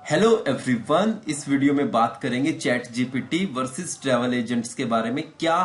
Hello everyone, इस video में बात करेंगे chat GPT versus travel agents के बारे में। क्या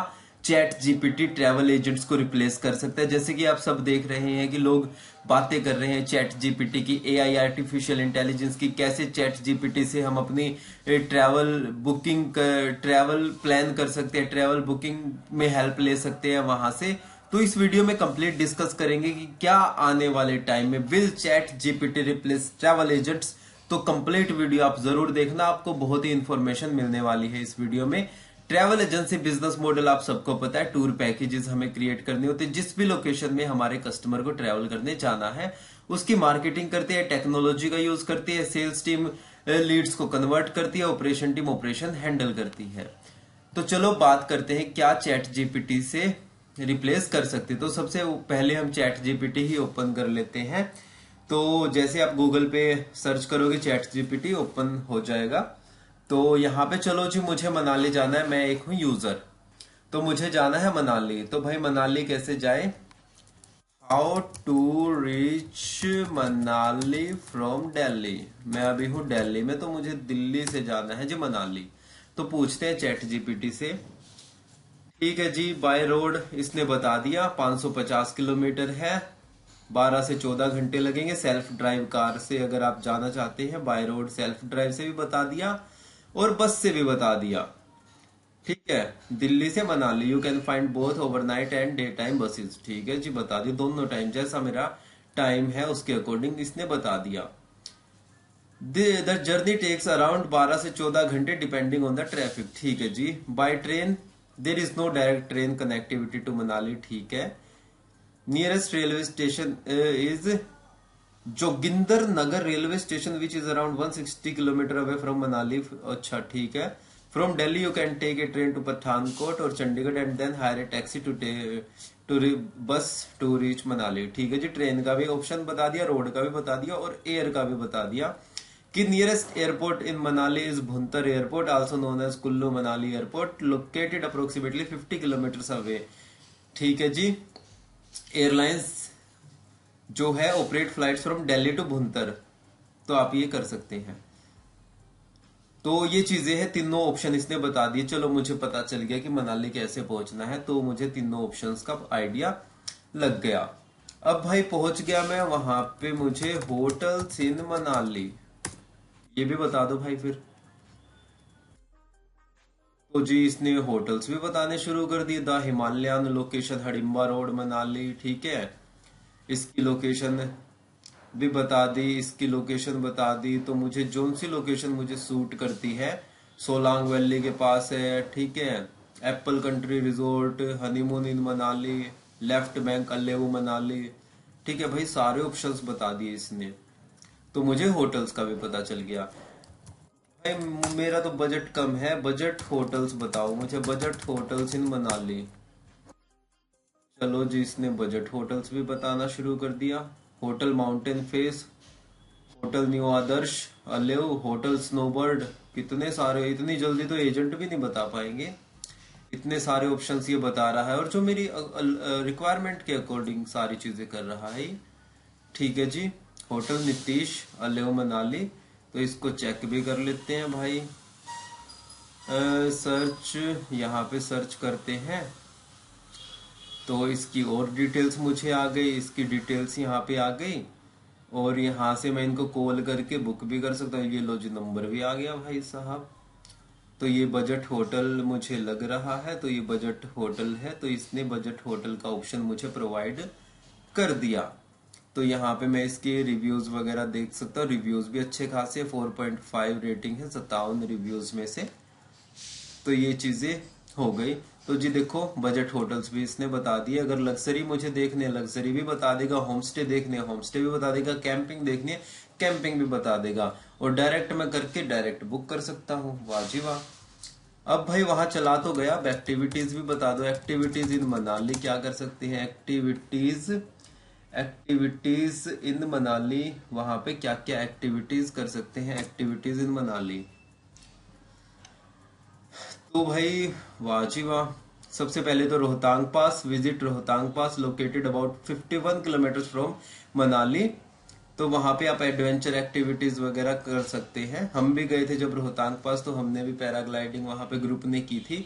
चैट जीपीटी ट्रैवल एजेंट्स को रिप्लेस कर सकता है? जैसे कि आप सब देख रहे हैं कि लोग बातें कर रहे हैं चैट जीपीटी की, एआई आर्टिफिशियल इंटेलिजेंस की, कैसे चैट जीपीटी से हम अपनी ट्रैवल बुकिंग ट्रैवल प्लान कर सकते हैं, ट्रैवल बुकिंग में हेल्प ले सकते हैं वहां से। तो इस वीडियो में कंप्लीट डिस्कस करेंगे कि क्या आने वाले टाइम में will chat GPT replace travel agents. तो कंप्लीट वीडियो आप जरूर देखना, आपको बहुत ही इंफॉर्मेशन मिलने वाली है इस वीडियो में। ट्रैवल एजेंसी बिजनेस मॉडल आप सबको पता है, टूर पैकेजेस हमें क्रिएट करने होते हैं। जिस भी लोकेशन में हमारे कस्टमर को ट्रैवल करने जाना है उसकी मार्केटिंग करते हैं, टेक्नोलॉजी का यूज करती है, सेल्स टीम लीड्स को कन्वर्ट करती है, ऑपरेशन टीम ऑपरेशन हैंडल करती है। तो चलो बात करते हैं क्या चैट जीपीटी से रिप्लेस कर सकते। तो सबसे पहले हम चैट जीपीटी ही ओपन कर लेते हैं। तो जैसे आप गूगल पे सर्च करोगे चैट जीपीटी ओपन हो जाएगा। तो यहाँ पे चलो जी, मुझे मनाली जाना है, मैं एक हूँ यूजर, तो मुझे जाना है मनाली। तो भाई मनाली कैसे जाए, how to reach Manali from Delhi. मैं अभी हूँ दिल्ली में, तो मुझे दिल्ली से जाना है जी मनाली। तो पूछते हैं चैट जीपीटी से। ठीक है जी, बाय रोड इसने बता दिया 550 किलोमीटर है, 12 से 14 घंटे लगेंगे। सेल्फ ड्राइव कार से अगर आप जाना चाहते हैं, बाय रोड सेल्फ ड्राइव से भी बता दिया और बस से भी बता दिया। ठीक है, दिल्ली से Manali you can find both overnight and day time buses. ठीक है जी, बता दिया दोनों टाइम, जैसा मेरा टाइम है उसके अकॉर्डिंग इसने बता दिया। द जर्नी टेक्स अराउंड 12 से 14 घंटे डिपेंडिंग ऑन द ट्रैफिक। ठीक है जी, by train there is no direct train connectivity to Manali. ठीक है, nearest railway station is Joginder Nagar railway station which is around 160 kilometre away from Manali. अच्छा ठीक है, from Delhi you can take a train to Pathankot और Chandigarh and then hire a taxi to bus to reach Manali. ठीक है जी, train का भी ऑप्शन बता दिया, रोड का भी बता दिया और एयर का भी बता दिया कि nearest airport in Manali is Bhuntar airport also known as Kullu Manali airport located approximately 50 kilometre away. ठीक है जी, एयरलाइंस जो है operate flights from Delhi to Bhuntar, तो आप ये कर सकते हैं। तो ये चीजें हैं, तीनों ऑप्शन इसने बता दिए। चलो मुझे पता चल गया कि मनाली कैसे पहुंचना है, तो मुझे तीनों ऑप्शंस का आइडिया लग गया। अब भाई पहुंच गया मैं वहां पे, मुझे होटल्स इन मनाली ये भी बता दो भाई फिर। तो जी इसने होटल्स भी बताने शुरू कर दिए। The Himalayan location Hadimba road Manali. ठीक है, इसकी लोकेशन भी बता दी, इसकी लोकेशन बता दी। तो मुझे जोन सी लोकेशन मुझे सूट करती है, सोलांग वैली के पास है। ठीक है, Apple country resort, honeymoon in Manali, left bank Aleu Manali. ठीक है भाई, सारे ऑप्शंस बता दिए इसने। तो मुझे होटल्स का भी पता चल गया। भाई मेरा तो बजट कम है, बजट होटल्स बताओ मुझे, बजट होटल्स इन मनाली। चलो जी, इसने बजट होटल्स भी बताना शुरू कर दिया। Hotel mountain face, hotel new Adarsh, अलेव, होटल स्नोबर्ड। कितने सारे, इतनी जल्दी तो एजेंट भी नहीं बता पाएंगे, इतने सारे ऑप्शंस ये बता रहा है और जो मेरी रिक्वायरमेंट के अकॉर्डिंग सारी चीजें कर रहा है। ठीक है जी, होटल नीतीश अलेव मनाली, तो इसको चेक भी कर लेते हैं भाई। सर्च, यहाँ पे सर्च करते हैं तो इसकी और डिटेल्स मुझे आ गई, इसकी डिटेल्स यहाँ पे आ गई और यहाँ से मैं इनको कॉल करके बुक भी कर सकता हूँ। ये लो जी, नंबर भी आ गया भाई साहब। तो ये बजट होटल मुझे लग रहा है, तो ये बजट होटल है, तो इसने बजट होटल का ऑप्शन मुझे प्रोवाइड कर दिया। तो यहाँ पे मैं इसके रिव्यूज वगैरह देख सकता हूँ, रिव्यूज भी अच्छे खासे, 4.5 रेटिंग है 57 रिव्यूज में से। तो ये चीजें हो गई। तो जी देखो, बजट होटल्स भी इसने बता दिए। अगर लग्जरी मुझे देखने, लग्जरी भी बता देगा, होम स्टे देखने, होम स्टे भी बता देगा, कैंपिंग देखनी है, कैंपिंग भी बता देगा, और डायरेक्ट मैं करके डायरेक्ट बुक कर सकता हूँ। वाह जी वाह। अब भाई वहां चला तो गया, अब एक्टिविटीज भी बता दो। एक्टिविटीज इन मनाली क्या कर सकते हैं, एक्टिविटीज, एक्टिविटीज इन मनाली, वहां पे क्या क्या एक्टिविटीज कर सकते हैं, एक्टिविटीज इन मनाली। तो भाई वाह जी वाह। सबसे पहले तो Rohtang pass, visit Rohtang pass located about 51 kilometre from Manali. तो वहां पे आप एडवेंचर एक्टिविटीज वगैरह कर सकते हैं। हम भी गए थे जब रोहतांग पास, तो हमने भी पैराग्लाइडिंग वहां पे ग्रुप ने की थी।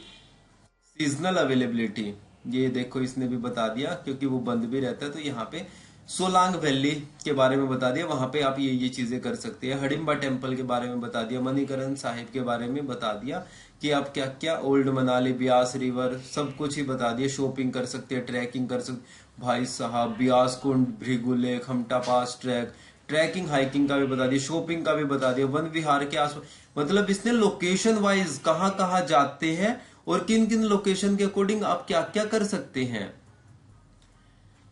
सीजनल अवेलेबिलिटी, ये देखो इसने भी बता दिया क्योंकि वो बंद भी रहता है। तो यहाँ पे सोलांग वैली के बारे में बता दिया, वहां पे आप ये चीजें कर सकते हैं। हडिम्बा टेम्पल के बारे में बता दिया, मणिकरण साहिब के बारे में बता दिया कि आप क्या क्या, ओल्ड मनाली, ब्यास रिवर, सब कुछ ही बता दिया। शॉपिंग कर सकते हैं, ट्रैकिंग कर सकते भाई साहब, ब्यास कुंड, भृगु लेक, हमटा पास ट्रैक, ट्रैकिंग हाइकिंग का भी बता दिया, शॉपिंग का भी बता दिया, वन विहार के आसपास, मतलब इसने लोकेशन वाइज कहाँ कहाँ जाते हैं और किन किन लोकेशन के अकॉर्डिंग आप क्या क्या कर सकते हैं।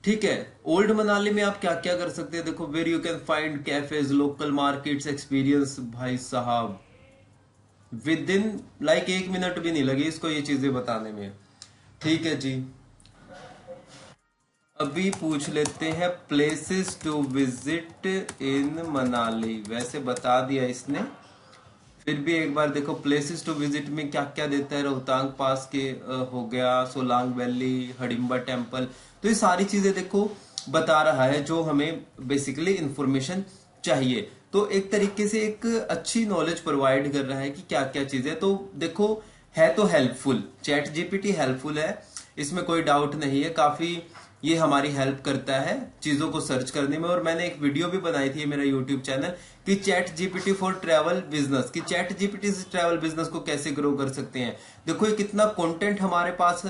ठीक है, ओल्ड मनाली में आप क्या क्या कर सकते हैं, देखो, where you can find cafes, local markets, experience, भाई साहब विद इन लाइक 1 मिनट भी नहीं लगी इसको ये चीजें बताने में। ठीक है जी, अभी पूछ लेते हैं places to visit in Manali. वैसे बता दिया इसने, फिर भी एक बार देखो प्लेसेस टू विजिट में क्या क्या देता है। रोहतांग पास के हो गया, सोलांग वैली, हडिम्बा टेम्पल, तो ये सारी चीजें देखो बता रहा है जो हमें बेसिकली इंफॉर्मेशन चाहिए। तो एक तरीके से एक अच्छी नॉलेज प्रोवाइड कर रहा है कि क्या क्या चीजें। तो देखो है तो हेल्पफुल, चैट जीपीटी हेल्पफुल है, इसमें कोई डाउट नहीं है। काफी ये हमारी हेल्प करता है चीजों को सर्च करने में। और मैंने एक वीडियो भी बनाई थी मेरा यूट्यूब चैनल कि chat GPT for travel business, कि चैट जीपीटी से ट्रैवल बिजनेस को कैसे ग्रो कर सकते हैं। देखो ये कितना कंटेंट हमारे पास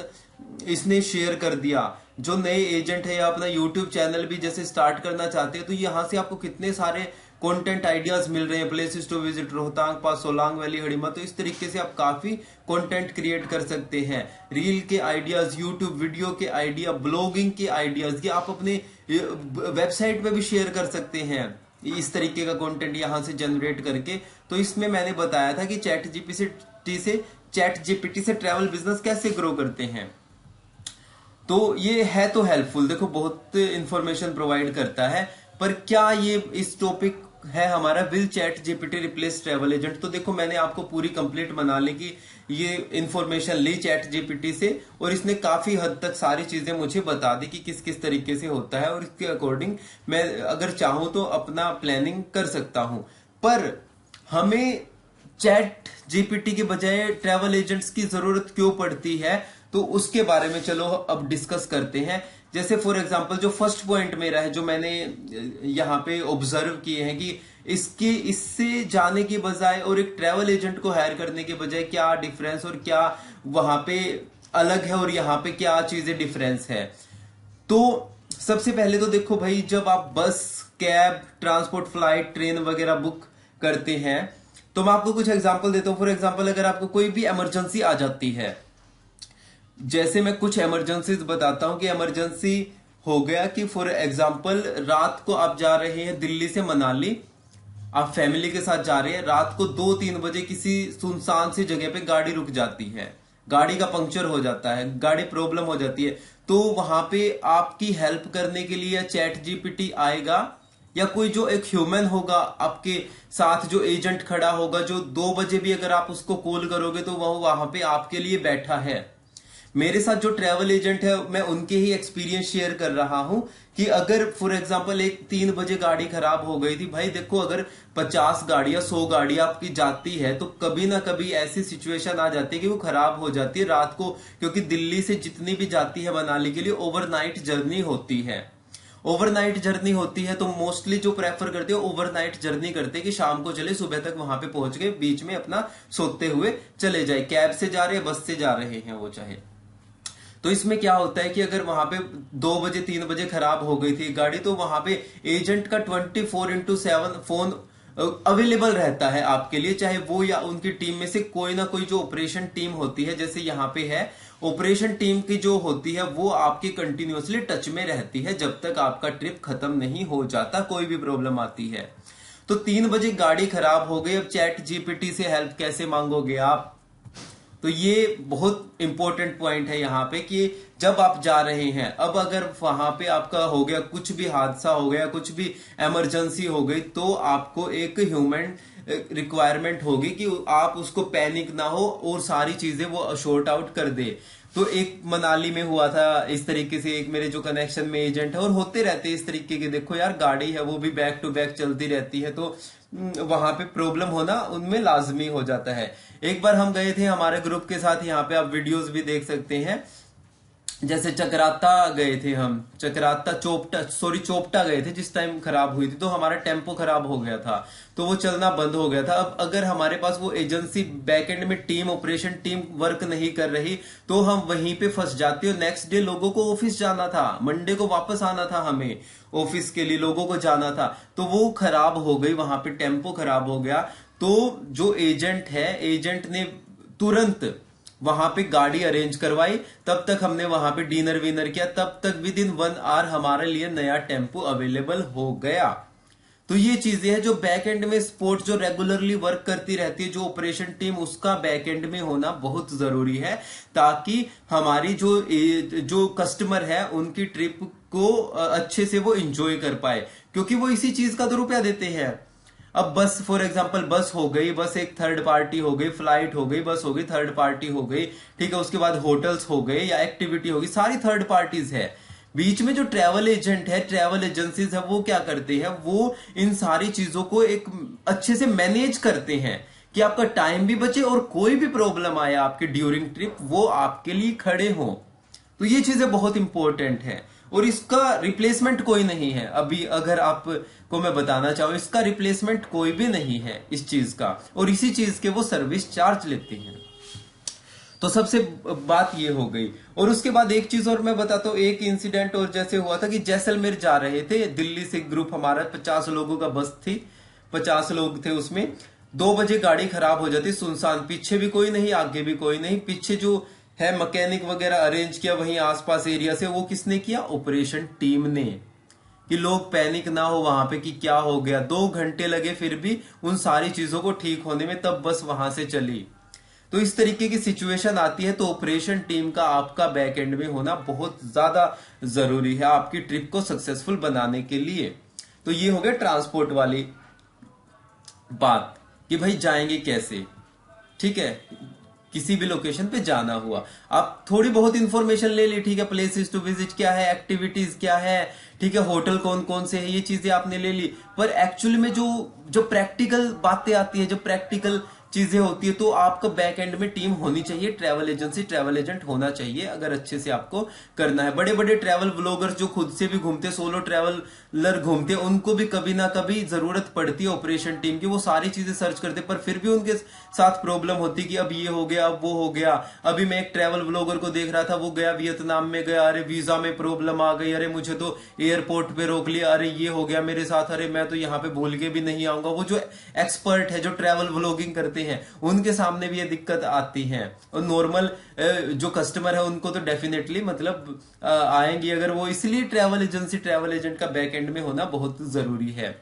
इसने शेयर कर दिया। जो नए एजेंट है या अपना यूट्यूब चैनल भी जैसे स्टार्ट करना चाहते हैं, तो यहाँ से आपको कितने सारे कंटेंट आइडियाज मिल रहे हैं। Places to visit, Rohtang pass, Solang valley, Hadimba, तो इस तरीके से आप काफी कंटेंट क्रिएट कर सकते हैं। रील के आइडियाज, यूट्यूब वीडियो के आइडिया, ब्लॉगिंग के आइडियाज, ये आप अपने वेबसाइट पे भी शेयर कर सकते हैं इस तरीके का कंटेंट यहां से जनरेट करके। तो इसमें मैंने बताया था कि चैट जीपीटी से ट्रैवल बिजनेस कैसे ग्रो करते हैं। तो ये है तो हेल्पफुल, देखो बहुत इंफॉर्मेशन प्रोवाइड करता है। पर क्या ये इस टॉपिक है हमारा, will chat GPT replace travel agent. तो देखो मैंने आपको पूरी कंप्लीट मनाली की ये इंफॉर्मेशन ली चैट जीपीटी से, और इसने काफी हद तक सारी चीजें मुझे बता दी कि किस किस तरीके से होता है, और इसके अकॉर्डिंग मैं अगर चाहूं तो अपना प्लानिंग कर सकता हूं। पर हमें चैट जीपीटी के बजाय ट्रैवल एजेंट्स की जरूरत क्यों पड़ती है, तो उसके बारे में चलो अब डिस्कस करते हैं। जैसे फॉर एग्जांपल जो फर्स्ट पॉइंट मेरा है, जो मैंने यहाँ पे ऑब्जर्व किए हैं कि इससे जाने के बजाय और एक ट्रैवल एजेंट को हायर करने के बजाय क्या डिफरेंस और क्या वहां पे अलग है और यहाँ पे क्या चीजें डिफरेंस है। तो सबसे पहले तो देखो भाई, जब आप बस, कैब, ट्रांसपोर्ट, फ्लाइट, ट्रेन वगैरह बुक करते हैं, तो मैं आपको कुछ एग्जांपल देता हूं। फॉर एग्जांपल अगर आपको कोई भी इमरजेंसी आ जाती है, जैसे मैं कुछ इमरजेंसीज बताता हूं कि इमरजेंसी हो गया कि फॉर एग्जांपल रात को आप जा रहे हैं दिल्ली से मनाली, आप फैमिली के साथ जा रहे हैं, रात को 2-3 बजे किसी सुनसान सी जगह पे गाड़ी रुक जाती है, गाड़ी का पंक्चर हो जाता है, गाड़ी प्रॉब्लम हो जाती है, तो वहां पे आपकी हेल्प करने के लिए चैट जीपीटी आएगा या कोई जो एक ह्यूमन होगा आपके साथ, जो एजेंट खड़ा होगा, जो 2 बजे भी अगर आप उसको कॉल करोगे तो वह वहां पे आपके लिए बैठा है। मेरे साथ जो ट्रैवल एजेंट है, मैं उनके ही एक्सपीरियंस शेयर कर रहा हूं कि अगर फॉर एग्जांपल एक 3 बजे गाड़ी खराब हो गई थी, भाई देखो अगर 50 गाड़ियां 100 गाड़ियां आपकी जाती है तो कभी ना कभी ऐसी सिचुएशन आ जाती है कि वो खराब हो जाती है रात को, क्योंकि दिल्ली से जितनी भी जाती है मनाली के लिए ओवरनाइट जर्नी होती है। ओवरनाइट जर्नी होती है तो मोस्टली जो प्रेफर करते हैं ओवरनाइट जर्नी करते हैं कि शाम को चले, सुबह तक वहां पे पहुंच गए, बीच में अपना सोते हुए चले जाए, कैब से जा रहे हैं, बस से जा रहे हैं वो चाहे। तो इसमें क्या होता है कि अगर वहां पे 2 बजे 3 बजे खराब हो गई थी गाड़ी, तो वहां पे एजेंट का 24/7 फोन अवेलेबल रहता है आपके लिए, चाहे वो या उनकी टीम में से कोई ना कोई जो ऑपरेशन टीम होती है, जैसे यहाँ पे है ऑपरेशन टीम की जो होती है वो आपके कंटिन्यूअसली टच में रहती है जब तक आपका ट्रिप खत्म नहीं हो जाता, कोई भी प्रॉब्लम आती है। तो 3 बजे गाड़ी खराब हो गई, अब चैट जीपीटी से हेल्प कैसे मांगोगे आप। तो ये बहुत इंपॉर्टेंट पॉइंट है यहाँ पे कि जब आप जा रहे हैं, अब अगर वहां पे आपका हो गया, कुछ भी हादसा हो गया, कुछ भी इमरजेंसी हो गई, तो आपको एक ह्यूमन रिक्वायरमेंट होगी कि आप उसको पैनिक ना हो और सारी चीजें वो शॉर्ट आउट कर दे। तो एक मनाली में हुआ था इस तरीके से, एक मेरे जो कनेक्शन में एजेंट है, और होते रहते हैं इस तरीके के। देखो यार, गाड़ी है वो भी बैक टू बैक चलती रहती है, तो वहां पे प्रॉब्लम होना उनमें लाजमी हो जाता है। एक बार हम गए थे हमारे ग्रुप के साथ, यहाँ पे आप वीडियोस भी देख सकते हैं, जैसे चक्राता गए थे हम, चोपटा गए थे जिस टाइम खराब हुई थी, तो हमारा टेम्पो खराब हो गया था, तो वो चलना बंद हो गया था। अब अगर हमारे पास वो एजेंसी बैकएंड में टीम, ऑपरेशन टीम वर्क नहीं कर रही, तो हम वहीं पे फंस जाते। और नेक्स्ट डे लोगों को ऑफिस जाना था, मंडे को वापस आना था हमें ऑफिस के लिए, लोगों को जाना था, तो वो खराब हो गई, वहां पे टेम्पो खराब हो गया। तो जो एजेंट है, एजेंट ने तुरंत वहां पे गाड़ी अरेंज करवाई, तब तक हमने वहां पे डिनर विनर किया, तब तक विद इन 1 आवर हमारे लिए नया टेम्पो अवेलेबल हो गया। तो ये चीजें हैं जो बैक एंड में सपोर्ट जो रेगुलरली वर्क करती रहती है, जो ऑपरेशन टीम, उसका बैक एंड में होना बहुत जरूरी है, ताकि हमारी जो कस्टमर है उनकी ट्रिप को अच्छे से वो एंजॉय कर पाए, क्योंकि वो इसी चीज का तो रुपया देते हैं। अब बस फॉर एग्जांपल बस हो गई, बस एक थर्ड पार्टी हो गई, फ्लाइट हो गई, बस हो गई, थर्ड पार्टी हो गई, ठीक है, उसके बाद होटल्स हो गए या एक्टिविटी होगी, सारी थर्ड पार्टीज है। बीच में जो ट्रैवल एजेंट है, ट्रैवल एजेंसीज है, वो क्या करते हैं, वो इन सारी चीजों को एक अच्छे से मैनेज करते हैं कि आपका टाइम भी बचे और कोई भी प्रॉब्लम आए आपके ड्यूरिंग ट्रिप, वो आपके लिए खड़े हों। तो ये चीजें बहुत इंपॉर्टेंट है, और इसका रिप्लेसमेंट कोई नहीं है। अभी अगर आपको मैं बताना चाहूं, इसका रिप्लेसमेंट कोई भी नहीं है इस चीज का, और इसी चीज के वो सर्विस चार्ज लेते हैं। तो सबसे बात ये हो गई। और उसके बाद एक चीज और मैं बताता हूँ, एक इंसिडेंट और जैसे हुआ था कि जैसलमेर जा रहे थे दिल्ली से, ग्रुप हमारा 50 लोगों का बस थी, 50 लोग थे उसमें। 2 बजे गाड़ी खराब हो जाती, सुनसान, पीछे भी कोई नहीं, आगे भी कोई नहीं, पीछे जो है मैकेनिक वगैरह अरेंज किया वहीं आसपास एरिया से, वो किसने किया, ऑपरेशन टीम ने, कि लोग पैनिक ना हो वहां पे कि क्या हो गया। 2 घंटे लगे फिर भी उन सारी चीजों को ठीक होने में, तब बस वहां से चली। तो इस तरीके की सिचुएशन आती है, तो ऑपरेशन टीम का आपका बैक एंड में होना बहुत ज्यादा जरूरी है आपकी ट्रिप को सक्सेसफुल बनाने के लिए। तो ये हो गया ट्रांसपोर्ट वाली बात कि भाई जाएंगे कैसे, ठीक है, किसी भी लोकेशन पे जाना हुआ, आप थोड़ी बहुत इंफॉर्मेशन ले ली, ठीक है, प्लेसेस टू विजिट क्या है, एक्टिविटीज क्या है, ठीक है, होटल कौन कौन से है, ये चीजें आपने ले ली। पर एक्चुअली में जो प्रैक्टिकल बातें आती है, जो प्रैक्टिकल चीजें होती है, तो आपका बैक एंड में टीम होनी चाहिए, ट्रैवल एजेंसी, ट्रैवल एजेंट होना चाहिए, अगर अच्छे से आपको करना है। बड़े बड़े ट्रैवल ब्लॉगर्स जो खुद से भी घूमते, सोलो ट्रैवलर घूमते, उनको भी कभी ना कभी जरूरत पड़ती है ऑपरेशन टीम की, वो सारी चीजें सर्च करते, पर फिर भी उनके साथ प्रॉब्लम होती कि अब ये हो गया, अब वो हो गया। अभी मैं एक ट्रैवल ब्लॉगर को देख रहा था, वो गया वियतनाम में गया, अरे वीजा में प्रॉब्लम आ गई, अरे मुझे तो एयरपोर्ट पे रोक लिया, अरे ये हो गया मेरे साथ, अरे मैं तो यहाँ पे भूल के भी नहीं आऊंगा। वो जो एक्सपर्ट है, जो ट्रैवल ब्लॉगिंग करते हैं, उनके सामने भी ये दिक्कत आती है, और नॉर्मल जो कस्टमर है उनको तो डेफिनेटली मतलब आएंगी अगर वो, इसलिए ट्रैवल एजेंसी, ट्रैवल एजेंट का बैक एंड में होना बहुत जरूरी है।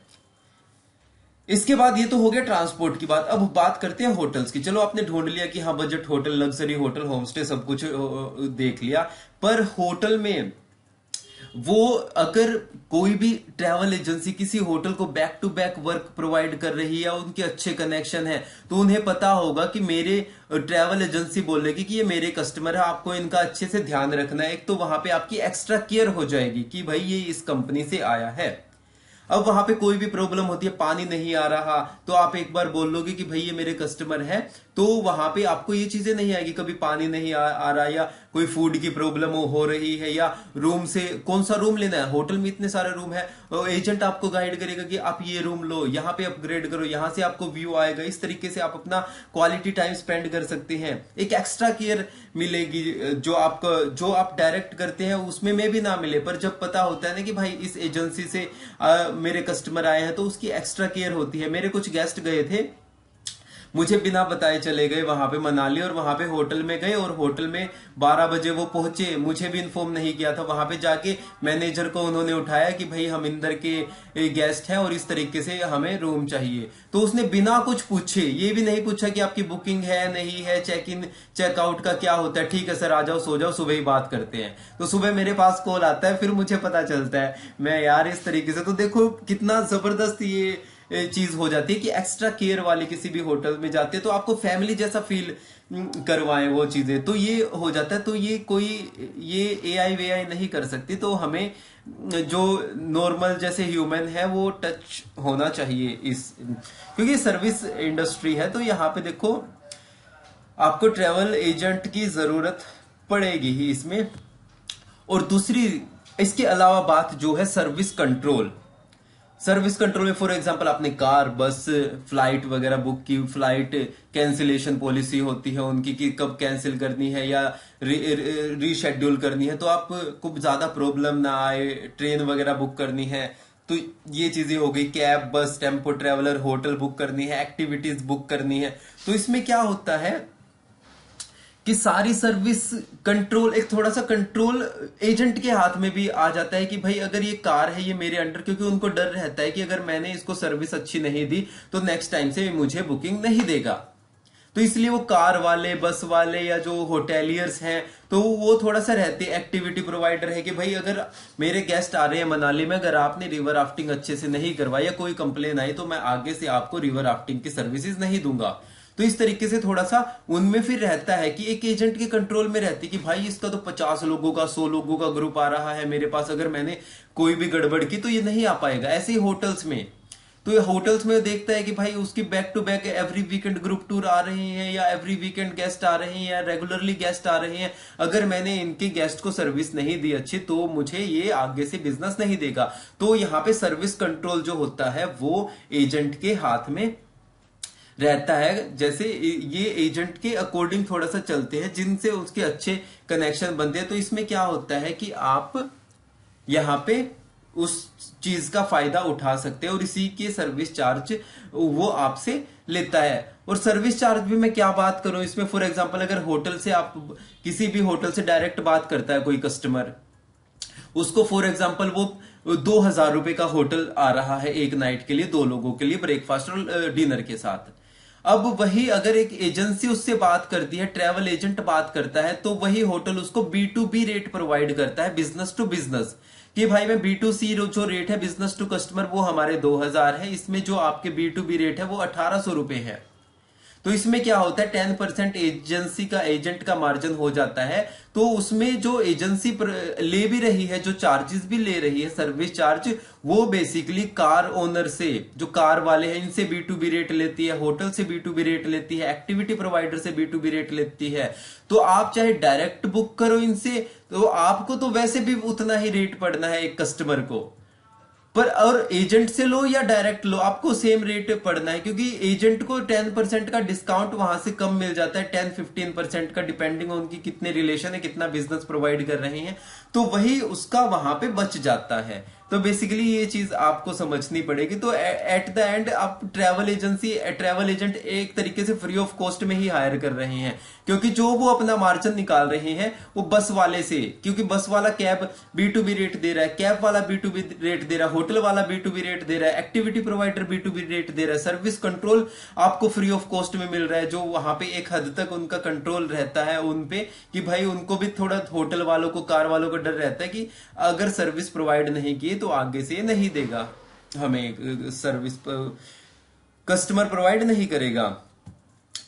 इसके बाद ये तो हो गया ट्रांसपोर्ट की बात। अब बात करते हैं होटल्स की। चलो आपने ढूंढ लिया कि हाँ, budget hotel, luxury hotel, homestay, सब कुछ देख लिया, पर होटल में वो अगर कोई भी ट्रैवल एजेंसी किसी होटल को back to back work provide कर रही है, या उनके अच्छे कनेक्शन है, तो उन्हें पता होगा कि मेरे ट्रैवल एजेंसी बोलेगी कि ये मेरे कस्टमर है, आपको इनका अच्छे से ध्यान रखना है। एक तो वहां पे आपकी एक्स्ट्रा केयर हो जाएगी कि भाई ये इस कंपनी से आया है। अब वहां पे कोई भी प्रॉब्लम होती है, पानी नहीं आ रहा, तो आप एक बार बोल लोगे कि भाई ये मेरे कस्टमर है, तो वहां पे आपको ये चीजें नहीं आएगी, कभी पानी नहीं आ रहा, या कोई फूड की प्रॉब्लम हो रही है, या रूम से कौन सा रूम लेना है, होटल में इतने सारे रूम है, एजेंट आपको गाइड करेगा कि आप ये रूम लो, यहाँ पे अपग्रेड करो, यहां से आपको व्यू आएगा। इस तरीके से आप अपना क्वालिटी टाइम स्पेंड कर सकते हैं, एक एक्स्ट्रा केयर मिलेगी जो आप डायरेक्ट करते हैं उसमें में भी ना मिले। पर जब पता होता है ना कि भाई इस एजेंसी से मेरे कस्टमर आए हैं, तो उसकी एक्स्ट्रा केयर होती है। मेरे कुछ गेस्ट गए थे, मुझे बिना बताए चले गए वहां पे मनाली, और वहां पे होटल में गए, और होटल में 12 बजे वो पहुंचे, मुझे भी इन्फॉर्म नहीं किया था। वहां पे जाके मैनेजर को उन्होंने उठाया कि भाई हम इंदर के गेस्ट हैं और इस तरीके से हमें रूम चाहिए। तो उसने बिना कुछ पूछे, ये भी नहीं पूछा कि आपकी बुकिंग है नहीं है, चेक इन चेकआउट का क्या होता है, ठीक है सर आ जाओ, सो जाओ, सुबह ही बात करते हैं। तो सुबह मेरे पास कॉल आता है, फिर मुझे पता चलता है, मैं यार इस तरीके से। तो देखो कितना जबरदस्त ये चीज हो जाती है कि एक्स्ट्रा केयर वाले किसी भी होटल में जाते हैं तो आपको फैमिली जैसा फील करवाएं वो चीजें, तो ये हो जाता है। तो ये एआई वेआई नहीं कर सकती, तो हमें जो नॉर्मल जैसे ह्यूमन है वो टच होना चाहिए इस, क्योंकि सर्विस इंडस्ट्री है। तो यहाँ पे देखो आपको ट्रैवल एजेंट की जरूरत पड़ेगी ही इसमें। और दूसरी इसके अलावा बात जो है सर्विस कंट्रोल। सर्विस कंट्रोल में फॉर एग्जांपल आपने कार, बस, फ्लाइट वगैरह बुक की, फ्लाइट कैंसिलेशन पॉलिसी होती है उनकी कि कब कैंसिल करनी है या रीशेड्यूल करनी है, तो आपको ज्यादा प्रॉब्लम ना आए। ट्रेन वगैरह बुक करनी है तो ये चीजें हो गई। कैब, बस, टेम्पो ट्रेवलर, होटल बुक करनी है, एक्टिविटीज बुक करनी है। तो इसमें क्या होता है कि सारी सर्विस कंट्रोल एक थोड़ा सा कंट्रोल एजेंट के हाथ में भी आ जाता है कि भाई अगर ये कार है ये मेरे अंडर, क्योंकि उनको डर रहता है कि अगर मैंने इसको सर्विस अच्छी नहीं दी तो नेक्स्ट टाइम से मुझे बुकिंग नहीं देगा। तो इसलिए वो कार वाले, बस वाले या जो होटेलियर्स हैं तो वो थोड़ा सा रहते हैं, एक्टिविटी प्रोवाइडर है कि भाई अगर मेरे गेस्ट आ रहे हैं मनाली में, अगर आपने रिवर राफ्टिंग अच्छे से नहीं करवाई या कोई कंप्लेन आई तो मैं आगे से आपको रिवर राफ्टिंग की सर्विसेज नहीं दूंगा। तो इस तरीके से थोड़ा सा उनमें फिर रहता है कि एक एजेंट के कंट्रोल में रहती है कि भाई इसका तो 50 लोगों का 100 लोगों का ग्रुप आ रहा है मेरे पास, अगर मैंने कोई भी गड़बड़ की तो ये नहीं आ पाएगा। ऐसे ही होटल्स में, तो ये होटल्स में देखता है कि भाई उसकी back to back every weekend group tour आ रहे हैं या एवरी वीकेंड गेस्ट आ रहे हैं या रेगुलरली गेस्ट आ रहे हैं, अगर मैंने इनके गेस्ट को सर्विस नहीं दी अच्छी तो मुझे ये आगे से बिजनेस नहीं देगा। तो यहाँ पे सर्विस कंट्रोल जो होता है वो एजेंट के हाथ में रहता है। जैसे ये एजेंट के अकॉर्डिंग थोड़ा सा चलते हैं, जिनसे उसके अच्छे कनेक्शन बनते हैं। तो इसमें क्या होता है कि आप यहाँ पे उस चीज का फायदा उठा सकते हैं और इसी के सर्विस चार्ज वो आपसे लेता है। और सर्विस चार्ज भी मैं क्या बात करूं इसमें, फॉर एग्जांपल अगर होटल से आप किसी भी होटल से डायरेक्ट बात करता है कोई कस्टमर, उसको फॉर एग्जांपल वो 2000 रुपए का होटल आ रहा है एक नाइट के लिए, 2 लोगों के लिए, ब्रेकफास्ट और डिनर के साथ। अब वही अगर एक एजेंसी उससे बात करती है, ट्रैवल एजेंट बात करता है, तो वही होटल उसको B2B रेट प्रोवाइड करता है, बिजनेस टू बिजनेस, कि भाई मैं B2C जो रेट है बिजनेस टू कस्टमर वो हमारे 2000 है, इसमें जो आपके B2B रेट है वो 1800 रुपए है। तो इसमें क्या होता है 10% एजेंसी का, एजेंट का मार्जिन हो जाता है। तो उसमें जो एजेंसी ले भी रही है, जो चार्जेस भी ले रही है सर्विस चार्ज, वो बेसिकली कार ओनर से, जो कार वाले हैं इनसे B2B रेट लेती है, होटल से B2B रेट लेती है, एक्टिविटी प्रोवाइडर से B2B रेट लेती है। तो आप चाहे डायरेक्ट बुक करो इनसे तो आपको तो वैसे भी उतना ही रेट पड़ना है एक कस्टमर को, पर और एजेंट से लो या डायरेक्ट लो आपको सेम रेट पड़ना है, क्योंकि एजेंट को 10% का डिस्काउंट वहां से कम मिल जाता है, 10-15% का, डिपेंडिंग ऑन उनकी कितने रिलेशन है, कितना बिजनेस प्रोवाइड कर रहे हैं, तो वही उसका वहां पे बच जाता है। तो बेसिकली ये चीज आपको समझनी पड़ेगी। तो एट द एंड आप ट्रैवल एजेंट एक तरीके से फ्री ऑफ कॉस्ट में ही हायर कर रहे हैं, क्योंकि जो वो अपना मार्जिन निकाल रहे हैं वो बस वाले से, क्योंकि बस वाला कैब B2B रेट दे रहा है, कैब वाला B2B रेट दे रहा है, होटल वाला B2B रेट दे रहा है, एक्टिविटी प्रोवाइडर B2B रेट दे रहा है, सर्विस कंट्रोल आपको फ्री ऑफ कॉस्ट में मिल रहा है, जो वहां पे एक हद तक उनका कंट्रोल रहता है उन पे, कि भाई उनको भी थोड़ा होटल वालों को, कार वालों को डर रहता है कि अगर सर्विस प्रोवाइड नहीं की तो आगे से नहीं देगा, हमें सर्विस कस्टमर प्रोवाइड नहीं करेगा।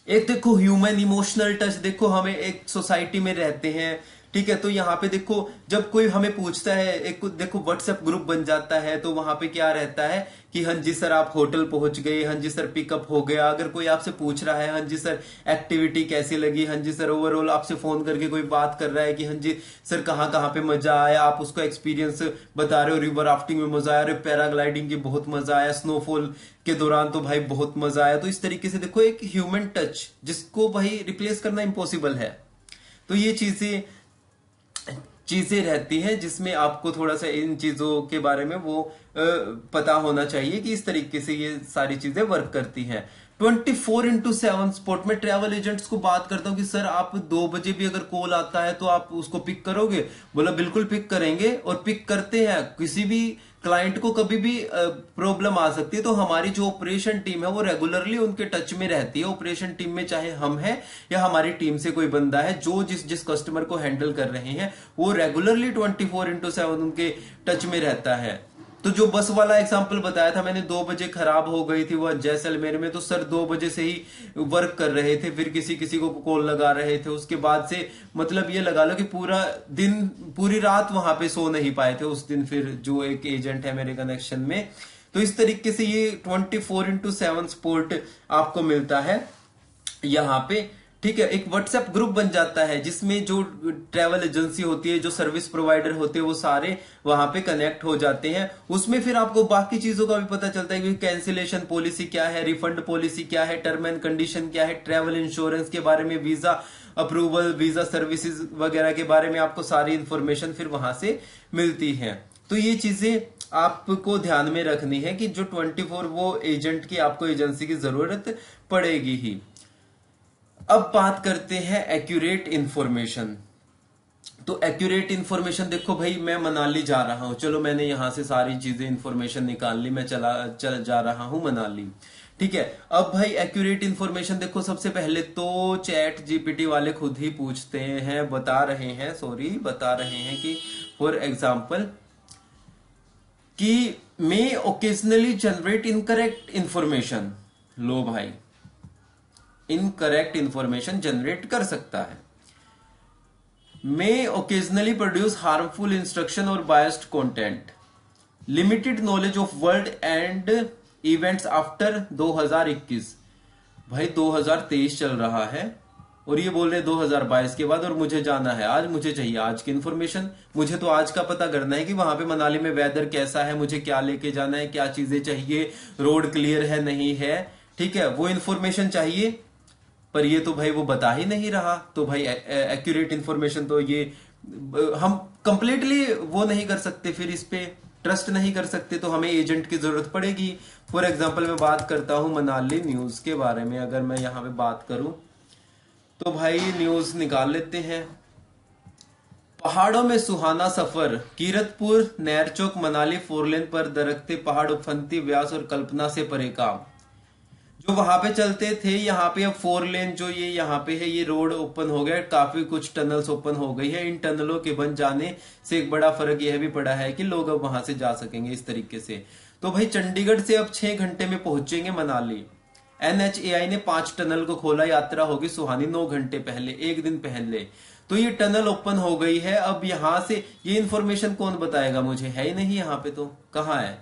एक देखो ह्यूमन इमोशनल टच, देखो हमें एक सोसाइटी में रहते हैं, ठीक है, तो यहाँ पे देखो जब कोई हमें पूछता है, एक देखो व्हाट्सएप ग्रुप बन जाता है, तो वहां पे क्या रहता है कि हाँ जी सर आप होटल पहुंच गए, हाँ जी सर पिकअप हो गया, अगर कोई आपसे पूछ रहा है हाँ जी सर एक्टिविटी कैसी लगी, हाँ जी सर ओवरऑल आपसे फोन करके कोई बात कर रहा है कि हाँ जी सर कहाँ कहाँ पे मजा आया, आप उसको एक्सपीरियंस बता रहे हो, रिवर राफ्टिंग में मजा आया, पैराग्लाइडिंग की बहुत मजा आया, स्नोफॉल के दौरान तो भाई बहुत मजा आया। तो इस तरीके से देखो एक ह्यूमन टच जिसको भाई रिप्लेस करना इम्पॉसिबल है। तो ये चीजें रहती हैं जिसमें आपको थोड़ा सा इन चीजों के बारे में वो पता होना चाहिए कि इस तरीके से ये सारी चीजें वर्क करती हैं। 24/7 सपोर्ट में ट्रैवल एजेंट्स को बात करता हूं कि सर आप 2 बजे भी अगर कॉल आता है तो आप उसको पिक करोगे, बोला बिल्कुल पिक करेंगे, और पिक करते हैं। किसी भी क्लाइंट को कभी भी प्रॉब्लम आ सकती है तो हमारी जो ऑपरेशन टीम है वो रेगुलरली उनके टच में रहती है। ऑपरेशन टीम में चाहे हम हैं या हमारी टीम से कोई बंदा है जो जिस कस्टमर को हैंडल कर रहे हैं वो रेगुलरली 24/7 उनके टच में रहता है। तो जो बस वाला एग्जांपल बताया था मैंने, 2 बजे खराब हो गई थी वो जैसलमेर में, तो सर 2 बजे से ही वर्क कर रहे थे, फिर किसी किसी को कॉल लगा रहे थे, उसके बाद से मतलब ये लगा लो कि पूरा दिन पूरी रात वहां पे सो नहीं पाए थे उस दिन, फिर जो एक एजेंट है मेरे कनेक्शन में। तो इस तरीके से ये 24/7 सपोर्ट आपको मिलता है यहाँ पे। ठीक है, एक व्हाट्सएप ग्रुप बन जाता है जिसमें जो ट्रैवल एजेंसी होती है, जो सर्विस प्रोवाइडर होते हैं, वो सारे वहां पे कनेक्ट हो जाते हैं। उसमें फिर आपको बाकी चीजों का भी पता चलता है कि कैंसिलेशन पॉलिसी क्या है, रिफंड पॉलिसी क्या है, टर्म एंड कंडीशन क्या है, ट्रैवल इंश्योरेंस के बारे में, वीजा अप्रूवल, वीजा सर्विसेज वगैरह के बारे में आपको सारी इंफॉर्मेशन फिर वहां से मिलती है। तो ये चीजें आपको ध्यान में रखनी है कि जो 24 वो एजेंट की आपको एजेंसी की जरूरत पड़ेगी ही। अब बात करते हैं एक्यूरेट इंफॉर्मेशन। तो एक्यूरेट इंफॉर्मेशन देखो भाई, मैं मनाली जा रहा हूं, चलो मैंने यहां से सारी चीजें इंफॉर्मेशन निकाल ली, मैं चल जा रहा हूं मनाली। ठीक है, अब भाई एक्यूरेट इंफॉर्मेशन देखो, सबसे पहले तो चैट जीपीटी वाले खुद ही पूछते हैं, बता रहे हैं कि फॉर एग्जाम्पल कि मे ओकेजनली जनरेट इनकरेक्ट इंफॉर्मेशन। लो भाई, इनकरेक्ट इंफॉर्मेशन जनरेट कर सकता है। मे ओकेजनली प्रोड्यूस हार्मफुल इंस्ट्रक्शन और biased content, limited knowledge of world and events after 2021। भाई 2023 चल रहा है और ये बोल रहे 2022 के बाद, और मुझे जाना है आज, मुझे चाहिए आज की इंफॉर्मेशन। मुझे तो आज का पता करना है कि वहां पे मनाली में वेदर कैसा है, मुझे क्या लेके जाना है, क्या चीजें चाहिए, रोड क्लियर है नहीं है, ठीक है, वो इंफॉर्मेशन चाहिए। पर ये तो भाई वो बता ही नहीं रहा। तो भाई एक्यूरेट इंफॉर्मेशन तो ये हम कंप्लीटली वो नहीं कर सकते, फिर इस पे ट्रस्ट नहीं कर सकते, तो हमें एजेंट की जरूरत पड़ेगी। फॉर एग्जांपल मैं बात करता हूं मनाली न्यूज के बारे में, अगर मैं यहां पे बात करूं तो भाई न्यूज निकाल लेते हैं। पहाड़ों में सुहाना सफर, कीरतपुर नैरचौक मनाली 4 लेन पर दरकते पहाड़, उफनती व्यास और कल्पना से परे का। जो वहां पे चलते थे, यहाँ पे अब 4 लेन जो ये यहाँ पे है, ये रोड ओपन हो गया, काफी कुछ टनल्स ओपन हो गई है। इन टनलों के बन जाने से एक बड़ा फर्क यह भी पड़ा है कि लोग अब वहां से जा सकेंगे इस तरीके से। तो भाई चंडीगढ़ से अब 6 घंटे में पहुंचेंगे मनाली। NHAI ने 5 टनल को खोला, यात्रा होगी सुहानी 9 घंटे पहले, एक दिन पहले। तो ये टनल ओपन हो गई है। अब यहां से ये इन्फॉर्मेशन कौन बताएगा मुझे, है ही नहीं यहाँ पे, तो कहाँ है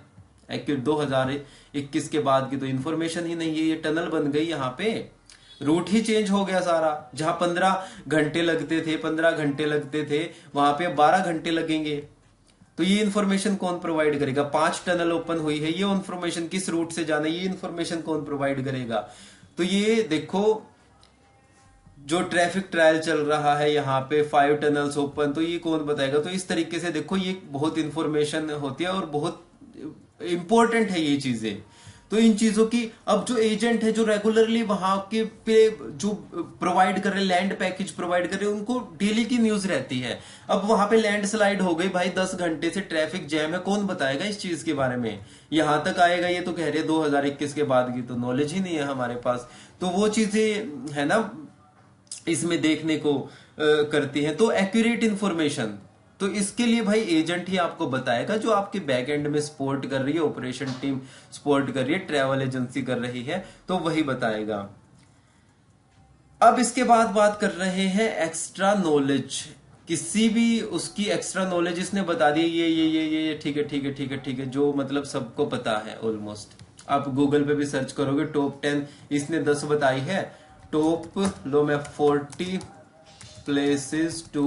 एक्यूरेट 2021 के बाद की तो इंफॉर्मेशन ही नहीं है। ये टनल बन गई, यहाँ पे रूट ही चेंज हो गया सारा। जहां 15 घंटे लगते थे वहां पे 12 घंटे लगेंगे। तो ये इन्फॉर्मेशन कौन प्रोवाइड करेगा? 5 टनल ओपन हुई है, ये इन्फॉर्मेशन किस रूट से जाना है, ये इन्फॉर्मेशन कौन प्रोवाइड करेगा? तो ये देखो, जो ट्रैफिक ट्रायल चल रहा है यहाँ पे, 5 टनल्स ओपन, तो ये कौन बताएगा? तो इस तरीके से देखो, ये बहुत इंफॉर्मेशन होती है और बहुत इंपॉर्टेंट है ये चीजें। तो इन चीजों की अब जो एजेंट है, जो रेगुलरली वहां के पे जो प्रोवाइड कर रहे, लैंड पैकेज प्रोवाइड कर रहे, उनको डेली की न्यूज रहती है। अब वहां पे लैंडस्लाइड हो गई भाई, 10 घंटे से ट्रैफिक जैम है, कौन बताएगा इस चीज के बारे में? यहां तक आएगा, ये तो कह रहे 2021 के बाद की तो नॉलेज ही नहीं है हमारे पास। तो वो चीजें है ना, इसमें देखने को करती हैं। तो एक्यूरेट इंफॉर्मेशन, तो इसके लिए भाई एजेंट ही आपको बताएगा, जो आपके बैक एंड में सपोर्ट कर रही है, ऑपरेशन टीम सपोर्ट कर रही है, ट्रैवल एजेंसी कर रही है, तो वही बताएगा। अब इसके बाद बात कर रहे हैं एक्स्ट्रा नॉलेज। किसी भी उसकी एक्स्ट्रा नॉलेज इसने बता दी, ये ठीक है, जो मतलब सबको पता है ऑलमोस्ट। आप गूगल पे भी सर्च करोगे, टॉप 10 इसने 10 बताई है। टॉप लो मैं 40 places to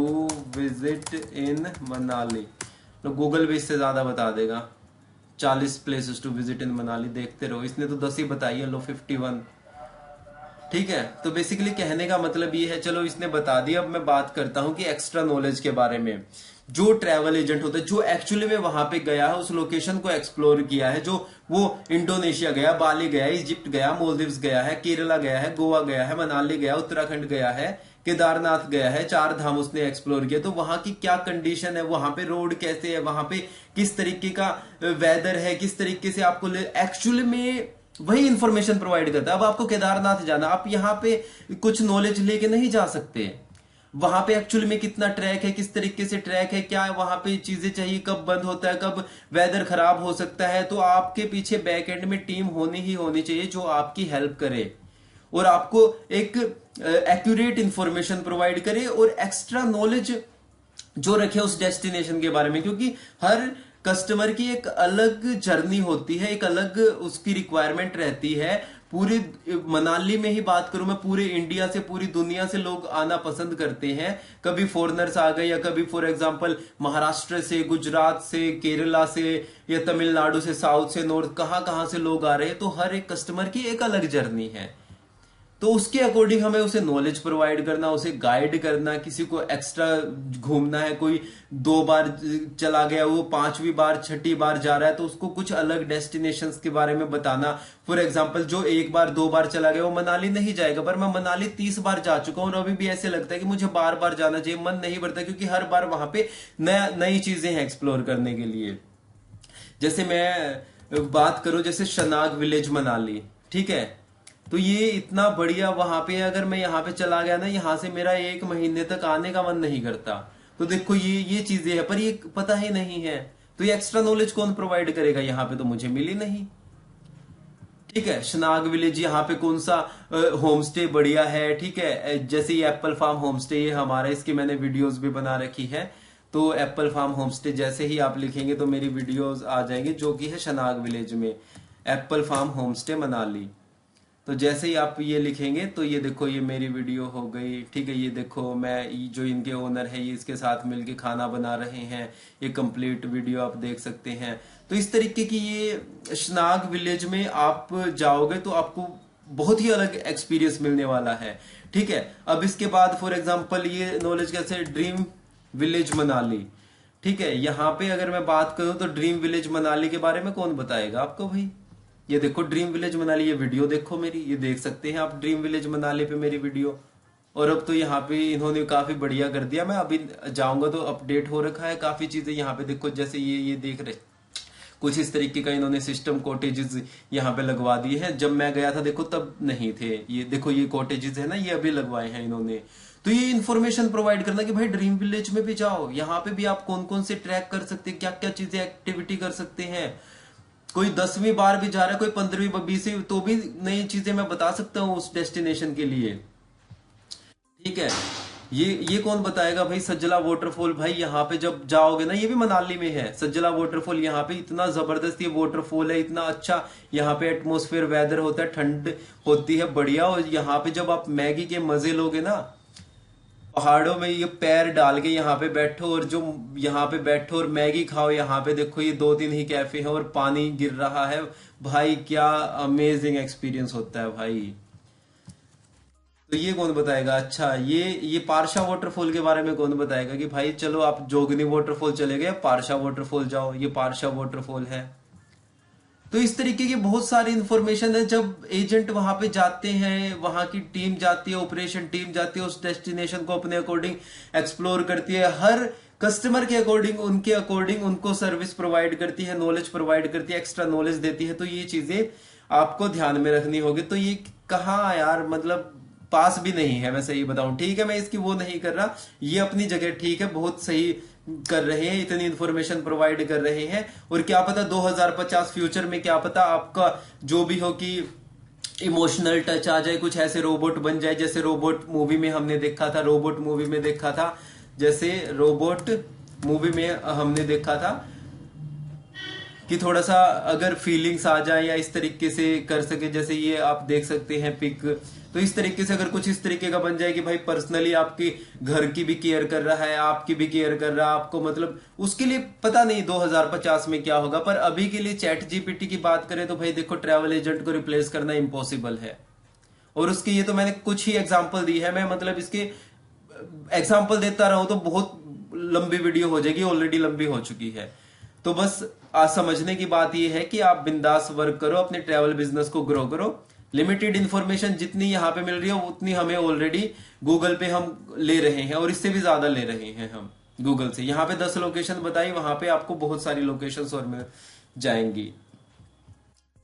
visit in Manali, तो गूगल भी इससे ज्यादा बता देगा। 40 places to visit in Manali, देखते रहो। इसने तो 10 ही बताई है, लो 51। ठीक है, तो बेसिकली कहने का मतलब ये है, चलो इसने बता दिया। अब मैं बात करता हूं कि एक्स्ट्रा नॉलेज के बारे में। जो ट्रैवल एजेंट होता है, जो एक्चुअली में वहां पे गया है, उस लोकेशन को एक्सप्लोर किया है, जो वो इंडोनेशिया गया, बाली गया, इजिप्ट गया, मालदीव्स गया है, केरला गया है, गोवा गया है, मनाली गया, उत्तराखंड गया है, केदारनाथ गया है, 4 धाम उसने एक्सप्लोर किया। तो वहां की क्या कंडीशन है, वहां पे रोड कैसे है, वहां पे किस तरीके का वेदर है, किस तरीके से आपको एक्चुअली में वही इंफॉर्मेशन प्रोवाइड करता है। अब आपको केदारनाथ जाना, आप यहाँ पे कुछ नॉलेज लेके नहीं जा सकते। वहां पे एक्चुअली में कितना ट्रैक है, किस तरीके से ट्रैक है, क्या वहां पे चीजें चाहिए, कब बंद होता है, कब वेदर खराब हो सकता है। तो आपके पीछे बैक एंड में टीम होनी ही होनी चाहिए जो आपकी हेल्प करे और आपको एक एक्यूरेट इंफॉर्मेशन प्रोवाइड करे और एक्स्ट्रा नॉलेज जो रखे उस डेस्टिनेशन के बारे में। क्योंकि हर कस्टमर की एक अलग जर्नी होती है, एक अलग उसकी रिक्वायरमेंट रहती है। पूरी मनाली में ही बात करूं मैं, पूरे इंडिया से, पूरी दुनिया से लोग आना पसंद करते हैं। कभी फॉरेनर्स आ गए या कभी फॉर एग्जांपल महाराष्ट्र से, गुजरात से, केरला से या तमिलनाडु से, साउथ से, नॉर्थ, कहां कहां से लोग आ रहे हैं। तो हर एक कस्टमर की एक अलग जर्नी है, तो उसके अकॉर्डिंग हमें उसे नॉलेज प्रोवाइड करना, उसे गाइड करना। किसी को एक्स्ट्रा घूमना है, कोई 2 बार चला गया, वो 5वीं बार 6ठी बार जा रहा है, तो उसको कुछ अलग डेस्टिनेशंस के बारे में बताना। फॉर एग्जांपल जो 1 बार 2 बार चला गया वो मनाली नहीं जाएगा, पर मैं मनाली 30 बार जा चुका हूं और अभी भी ऐसे लगता है कि मुझे बार बार जाना चाहिए, मन नहीं भरता, क्योंकि हर बार वहां पे नई चीजें हैं एक्सप्लोर करने के लिए। जैसे मैं बात करूं, जैसे शनाग विलेज मनाली, ठीक है, तो ये इतना बढ़िया वहां पे, अगर मैं यहाँ पे चला गया ना, यहाँ से मेरा 1 महीने तक आने का मन नहीं करता। तो देखो ये चीजें हैं, पर ये पता ही नहीं है, तो ये एक्स्ट्रा नॉलेज कौन प्रोवाइड करेगा? यहाँ पे तो मुझे मिली नहीं। ठीक है, शनाग विलेज, यहाँ पे कौन सा होम स्टे बढ़िया है, ठीक है, जैसे ये एप्पल फार्म होम स्टे ये हमारा, इसकी मैंने वीडियोस भी बना रखी है। तो एप्पल फार्म होम स्टे जैसे ही आप लिखेंगे तो मेरी वीडियोस आ जाएंगे, जो कि है शनाग विलेज में apple farm home stay Manali. तो जैसे ही आप ये लिखेंगे तो ये देखो ये मेरी वीडियो हो गई, ठीक है। ये देखो मैं जो इनके ओनर है ये इसके साथ मिलके खाना बना रहे हैं, ये कंप्लीट वीडियो आप देख सकते हैं। तो इस तरीके की ये शनाग विलेज में आप जाओगे तो आपको बहुत ही अलग एक्सपीरियंस मिलने वाला है, ठीक है। अब इसके बाद फॉर एग्जाम्पल ये नॉलेज कैसे, ड्रीम विलेज मनाली, ठीक है। यहाँ पे अगर मैं बात करूं तो ड्रीम विलेज मनाली के बारे में कौन बताएगा आपको भाई? ये देखो ड्रीम विलेज मनाली, ये वीडियो देखो मेरी, ये देख सकते हैं आप ड्रीम विलेज मनाली पे मेरी वीडियो। और अब तो यहाँ पे इन्होंने काफी बढ़िया कर दिया, मैं अभी जाऊंगा तो अपडेट हो रखा है काफी चीजें। यहाँ पे देखो जैसे ये देख रहे, कुछ इस तरीके का इन्होंने सिस्टम कॉटेजेस यहाँ पे लगवा दिए हैं। जब मैं गया था देखो तब नहीं थे। ये देखो ये कॉटेजेस है ना, ये अभी लगवाए हैं इन्होंने। तो ये इन्फॉर्मेशन प्रोवाइड करना कि भाई ड्रीम विलेज में भी जाओ, यहाँ पे भी आप कौन कौन से ट्रैक कर सकते हैं, क्या क्या चीजें एक्टिविटी कर सकते हैं। कोई 10वीं बार भी जा रहा है, कोई 15वीं 20वीं, तो भी नई चीजें मैं बता सकता हूँ उस डेस्टिनेशन के लिए, ठीक है। ये कौन बताएगा भाई? सज्जला वाटरफॉल, भाई यहाँ पे जब जाओगे ना, ये भी मनाली में है सज्जला वाटरफॉल। यहाँ पे इतना जबरदस्त ये वाटरफॉल है, इतना अच्छा यहाँ पे एटमोस्फेयर, वेदर होता है, ठंड होती है बढ़िया। और यहाँ पे जब आप मैगी के मजे लोगे ना, पहाड़ों में ये पैर डाल के यहाँ पे बैठो और जो यहाँ पे बैठो और मैगी खाओ। यहाँ पे देखो ये 2-3 ही कैफे हैं और पानी गिर रहा है भाई, क्या अमेजिंग एक्सपीरियंस होता है भाई। तो ये कौन बताएगा? अच्छा ये पारशा वाटरफॉल के बारे में कौन बताएगा कि भाई चलो आप जोगनी वाटरफॉल चले गए, पारशा वाटरफॉल जाओ, ये पारशा वाटरफॉल है। तो इस तरीके की बहुत सारी इंफॉर्मेशन है। जब एजेंट वहां पे जाते हैं, वहां की टीम जाती है, ऑपरेशन टीम जाती है, उस डेस्टिनेशन को अपने अकॉर्डिंग एक्सप्लोर करती है, हर कस्टमर के अकॉर्डिंग, उनके अकॉर्डिंग उनको सर्विस प्रोवाइड करती है, नॉलेज प्रोवाइड करती है, एक्स्ट्रा नॉलेज देती है। तो ये चीजें आपको ध्यान में रखनी होगी। तो ये कहाँ यार, मतलब पास भी नहीं है, मैं सही बताऊं, ठीक है, मैं इसकी वो नहीं कर रहा, ये अपनी जगह ठीक है, बहुत सही कर रहे हैं, इतनी इंफॉर्मेशन प्रोवाइड कर रहे हैं। और क्या पता 2050 फ्यूचर में क्या पता आपका जो भी हो कि इमोशनल टच आ जाए, कुछ ऐसे रोबोट बन जाए जैसे रोबोट मूवी में हमने देखा था, रोबोट मूवी में देखा था, जैसे रोबोट मूवी में हमने देखा था कि थोड़ा सा अगर फीलिंग्स आ जाए या इस तरीके से कर सके। जैसे ये आप देख सकते हैं पिक, तो इस तरीके से अगर कुछ इस तरीके का बन जाए कि भाई पर्सनली आपकी घर की भी केयर कर रहा है, आपकी भी केयर कर रहा है आपको, मतलब उसके लिए पता नहीं 2050 में क्या होगा। पर अभी के लिए चैट जीपीटी की बात करें तो भाई देखो ट्रैवल एजेंट को रिप्लेस करना इम्पॉसिबल है। और उसके ये तो मैंने कुछ ही एग्जाम्पल दी है, मैं मतलब इसके एग्जाम्पल देता रहूं तो बहुत लंबी वीडियो हो जाएगी, ऑलरेडी लंबी हो चुकी है। तो बस आज समझने की बात यह है कि आप बिंदास वर्क करो, अपने ट्रैवल बिजनेस को ग्रो करो। लिमिटेड इंफॉर्मेशन जितनी यहाँ पे मिल रही है उतनी हमें ऑलरेडी गूगल पे हम ले रहे हैं, और इससे भी ज्यादा ले रहे हैं हम गूगल से। यहाँ पे 10 लोकेशन बताई, वहां पे आपको बहुत सारी लोकेशंस और मिल जाएंगी,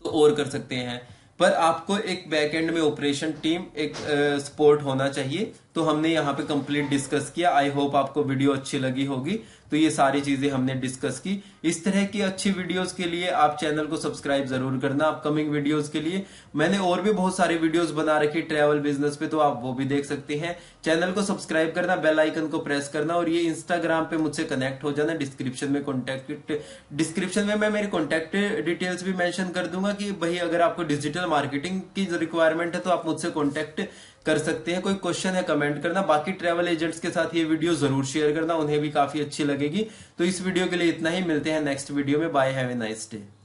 तो और कर सकते हैं। पर आपको एक बैकएंड में ऑपरेशन टीम, एक सपोर्ट होना चाहिए तो हमने यहाँ पे कंप्लीट डिस्कस किया। आई होप आपको वीडियो अच्छी लगी होगी। तो ये सारी चीजें हमने डिस्कस की। इस तरह की अच्छी वीडियोस के लिए आप चैनल को सब्सक्राइब जरूर करना। अपकमिंग वीडियोस के लिए मैंने और भी बहुत सारे वीडियोस बना रखी ट्रैवल बिजनेस पे, तो आप वो भी देख सकते हैं। चैनल को सब्सक्राइब करना, बेल आइकन को प्रेस करना, और ये इंस्टाग्राम पे मुझसे कनेक्ट हो जाना। डिस्क्रिप्शन में मैं मेरी कॉन्टेक्ट डिटेल्स भी मेंशन कर दूंगा कि भाई अगर आपको डिजिटल मार्केटिंग की रिक्वायरमेंट है तो आप मुझसे कॉन्टेक्ट कर सकते हैं। कोई क्वेश्चन है कमेंट करना। बाकी ट्रैवल एजेंट्स के साथ ये वीडियो जरूर शेयर करना, उन्हें भी काफी अच्छी लगेगी। तो इस वीडियो के लिए इतना ही, मिलते हैं नेक्स्ट वीडियो में। Bye, have a nice day.